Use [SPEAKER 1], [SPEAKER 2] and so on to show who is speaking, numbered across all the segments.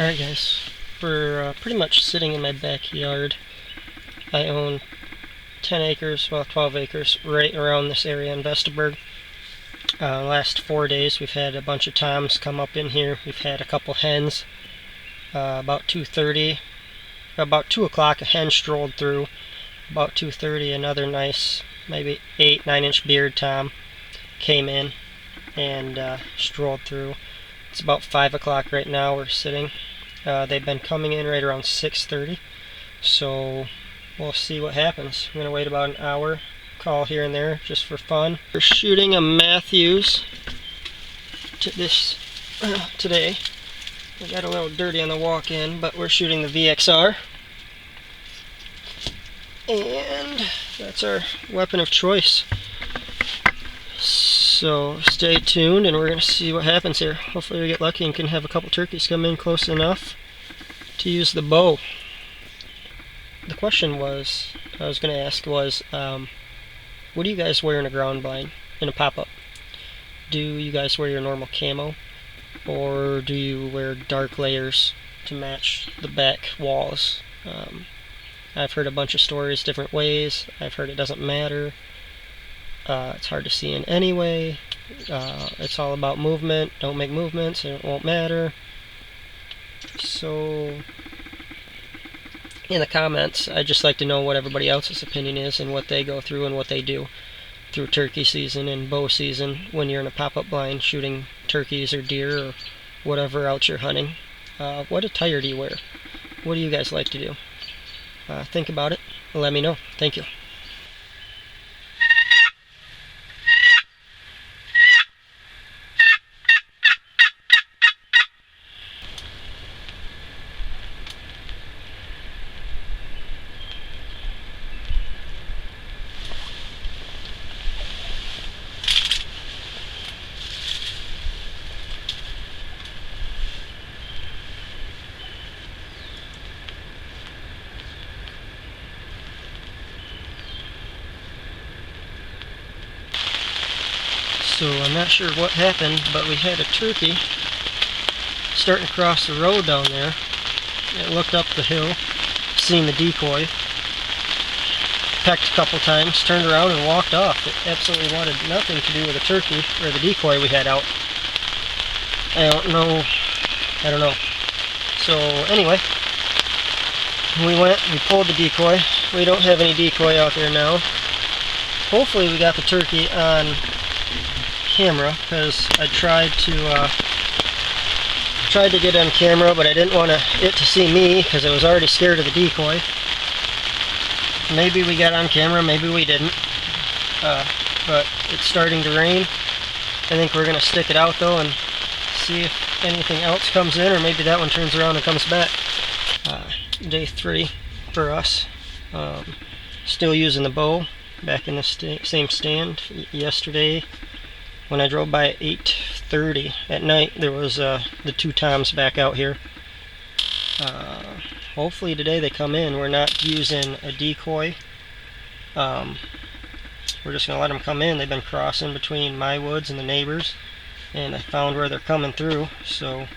[SPEAKER 1] Alright guys, we're pretty much sitting in my backyard. I own 10 acres, well 12 acres, right around this area in Vestaburg. Last 4 days we've had a bunch of toms come up in here. We've had a couple hens. About 2:30, about 2 o'clock a hen strolled through. About 2:30 another nice, maybe 8-9 inch beard tom came in and strolled through. It's about 5 o'clock right now. We're sitting. They've been coming in right around 6:30, so we'll see what happens. We're going to wait about an hour, call here and there just for fun. We're shooting a Matthews today. We got a little dirty on the walk-in, but we're shooting the VXR. And that's our weapon of choice. So stay tuned and we're going to see what happens here. Hopefully we get lucky and can have a couple turkeys come in close enough to use the bow. The question was, I was going to ask was, what do you guys wear in a ground blind, in a pop-up? Do you guys wear your normal camo? Or do you wear dark layers to match the back walls? I've heard a bunch of stories different ways. I've heard it doesn't matter. It's hard to see in any way. It's all about movement. Don't make movements and it won't matter. So in the comments, I'd just like to know what everybody else's opinion is and what they go through and what they do through turkey season and bow season when you're in a pop-up blind shooting turkeys or deer or whatever else you're hunting. What attire do you wear? What do you guys like to do? Think about it and let me know. Thank you. So I'm not sure what happened, but we had a turkey starting to cross the road down there. It looked up the hill, seen the decoy, pecked a couple times, turned around and walked off. It absolutely wanted nothing to do with the turkey or the decoy we had out. I don't know. So anyway, we pulled the decoy. We don't have any decoy out there now. Hopefully we got the turkey on camera, because I tried to get on camera, but I didn't want it to see me because I was already scared of the decoy. Maybe we got on camera, maybe we didn't, but it's starting to rain. I think we're going to stick it out though and see if anything else comes in, or maybe that one turns around and comes back. Day 3 for us. Still using the bow, back in the same stand. Yesterday when I drove by at 8:30 at night, there was the 2 toms back out here. Hopefully today they come in. We're not using a decoy. We're just going to let them come in. They've been crossing between my woods and the neighbors, and I found where they're coming through, so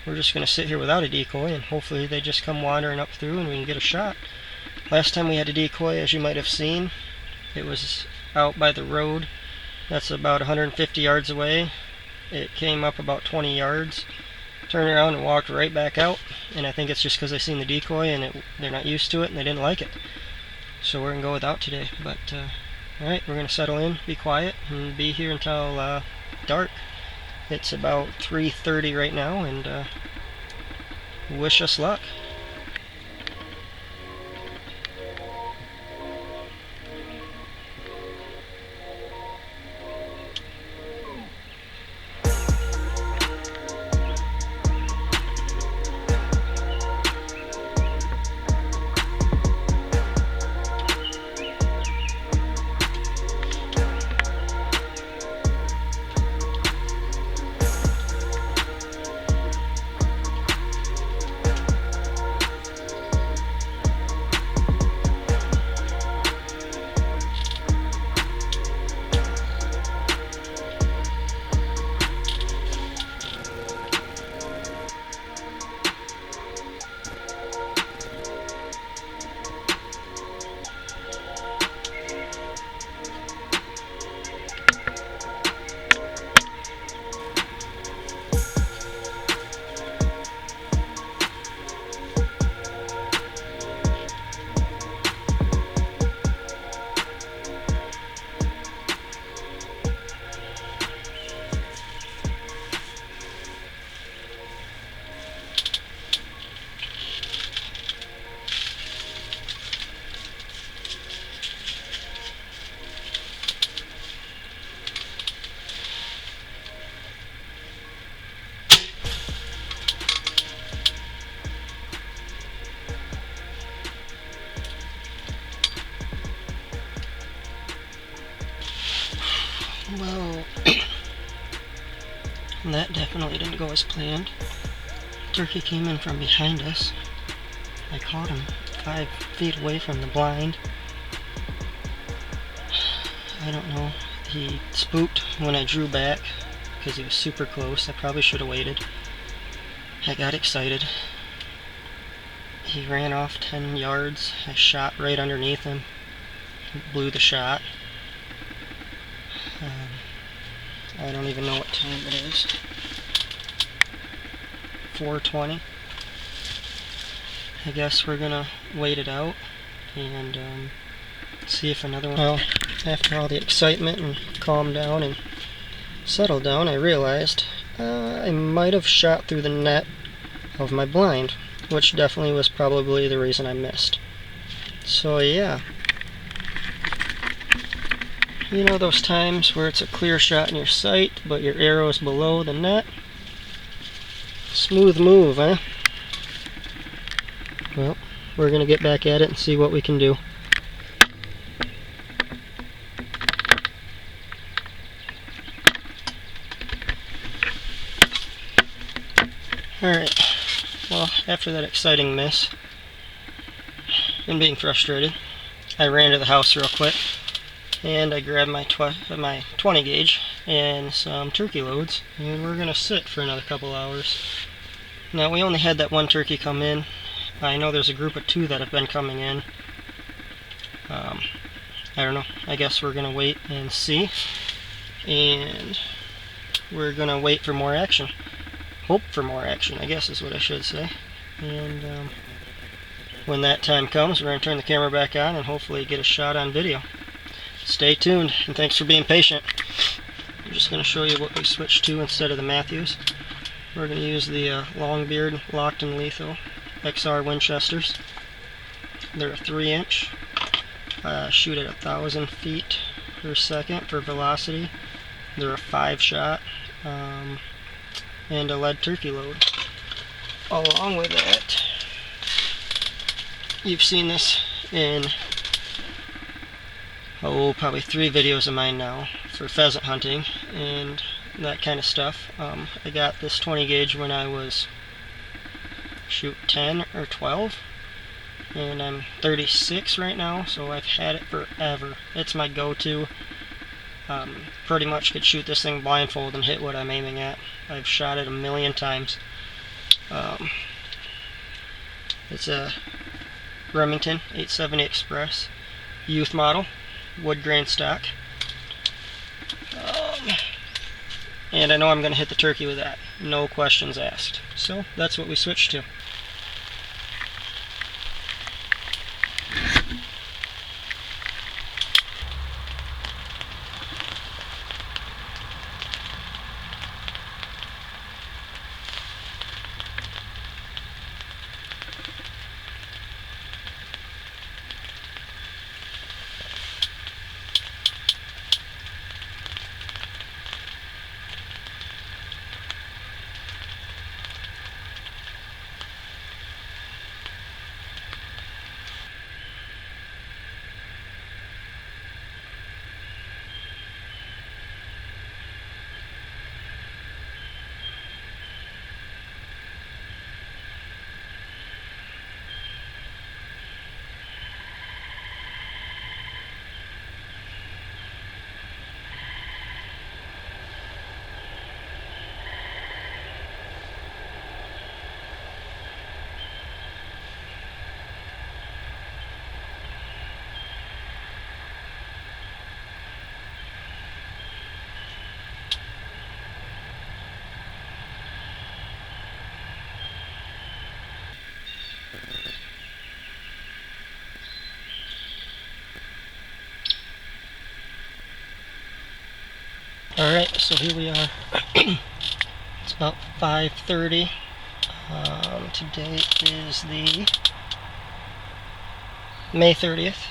[SPEAKER 1] we're just going to sit here without a decoy, and hopefully they just come wandering up through and we can get a shot. Last time we had a decoy, as you might have seen, it was out by the road. That's about 150 yards away. It came up about 20 yards, turned around and walked right back out, and I think it's just because they seen the decoy and they're not used to it and they didn't like it. So we're going to go without today. But alright, we're going to settle in, be quiet, and be here until dark. It's about 3:30 right now, and wish us luck. Well, that definitely didn't go as planned. Turkey came in from behind us. I caught him 5 feet away from the blind. I don't know. He spooked when I drew back because he was super close. I probably should have waited. I got excited. He ran off 10 yards. I shot right underneath him. Blew the shot. I don't even know what time it is. 4:20. I guess we're gonna wait it out and see if another one. Well, after all the excitement and calmed down and settled down, I realized I might have shot through the net of my blind, which definitely was probably the reason I missed. So yeah. You know those times where it's a clear shot in your sight, but your arrow is below the net? Smooth move, huh? Well, we're going to get back at it and see what we can do. Alright, well, after that exciting miss and being frustrated, I ran to the house real quick and I grabbed my 20 gauge and some turkey loads, and we're going to sit for another couple hours. Now, we only had that one turkey come in. I know there's a group of 2 that have been coming in. I don't know. I guess we're going to wait and see. And we're going to wait for more action. Hope for more action, I guess is what I should say. And when that time comes, we're going to turn the camera back on and hopefully get a shot on video. Stay tuned, and thanks for being patient. I'm just going to show you what we switched to instead of the Matthews. We're going to use the Longbeard Locked and Lethal XR Winchesters. They're a 3-inch. Shoot at 1,000 feet per second for velocity. They're a 5-shot and a lead turkey load. Along with that, you've seen this in probably 3 videos of mine now for pheasant hunting and that kind of stuff. I got this 20 gauge when I was 10 or 12, and I'm 36 right now, so I've had it forever. It's my go-to. Pretty much could shoot this thing blindfold and hit what I'm aiming at. I've shot it a million times. It's a Remington 870 Express youth model, wood grain stock. And I know I'm going to hit the turkey with that. No questions asked. So that's what we switched to. Alright, so here we are. It's about 5:30. Today is the May 30th.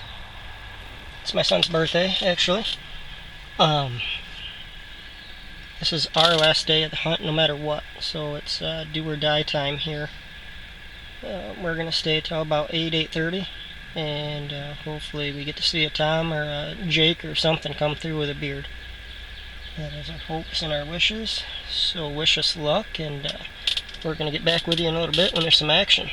[SPEAKER 1] It's my son's birthday, actually. This is our last day of the hunt, no matter what. So it's do or die time here. We're gonna stay till about 8:30, and hopefully we get to see a Tom or a Jake or something come through with a beard. That is our hopes and our wishes. So wish us luck, and we're going to get back with you in a little bit when there's some action.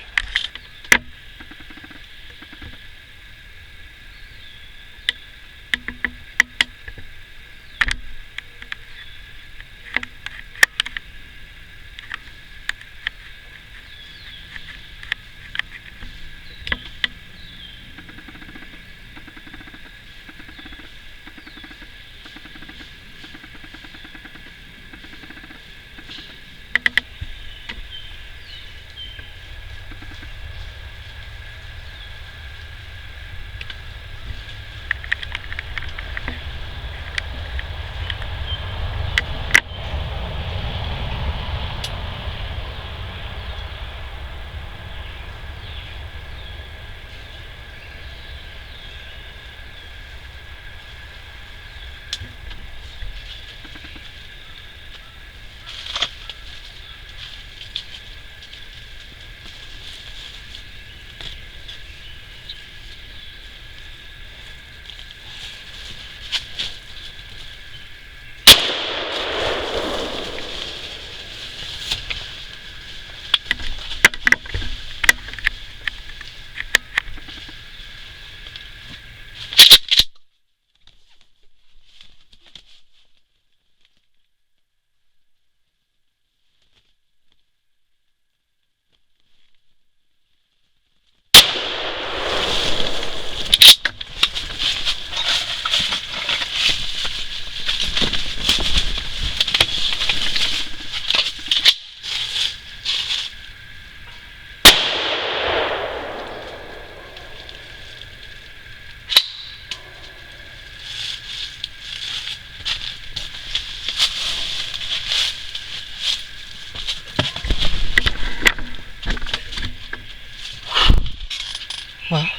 [SPEAKER 1] Well,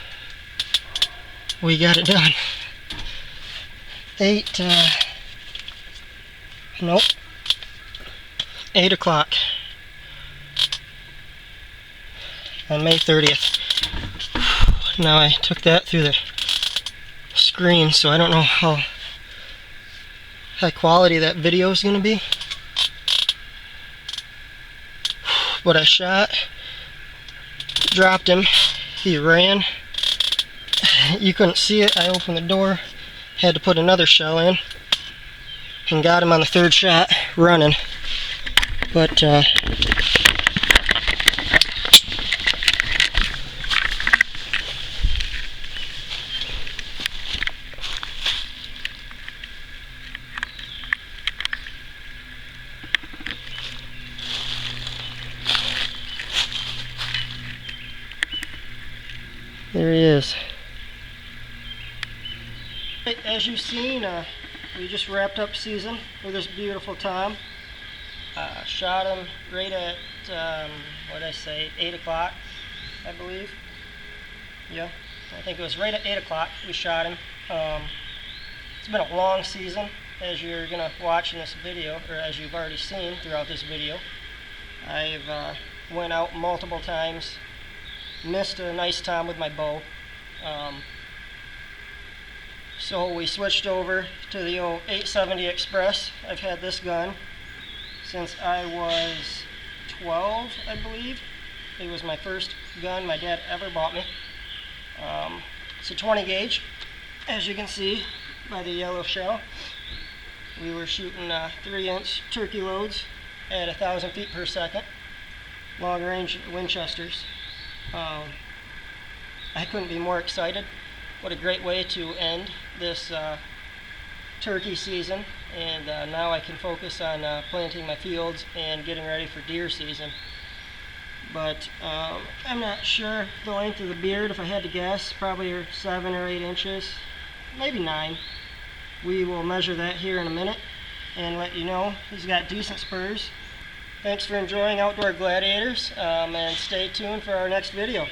[SPEAKER 1] we got it done. 8 o'clock on May 30th. Now I took that through the screen, so I don't know how high quality that video is going to be. But I shot, dropped him, he ran. You couldn't see it. I opened the door, had to put another shell in, and got him on the third shot running. But there he is. As you've seen, we just wrapped up season with this beautiful tom. Shot him right at, what did I say, 8 o'clock, I believe. Yeah, I think it was right at 8 o'clock we shot him. It's been a long season, as you're going to watch in this video, or as you've already seen throughout this video. I've went out multiple times, missed a nice tom with my bow. So we switched over to the old 870 Express. I've had this gun since I was 12, I believe. It was my first gun my dad ever bought me. It's a 20 gauge, as you can see by the yellow shell. We were shooting 3-inch turkey loads at 1,000 feet per second, long range Winchesters. I couldn't be more excited. What a great way to end this turkey season, and now I can focus on planting my fields and getting ready for deer season. But I'm not sure the length of the beard. If I had to guess, probably 7 or 8 inches, maybe 9. We will measure that here in a minute and let you know. He's got decent spurs. Thanks for enjoying Outdoor Gladiators, and stay tuned for our next video.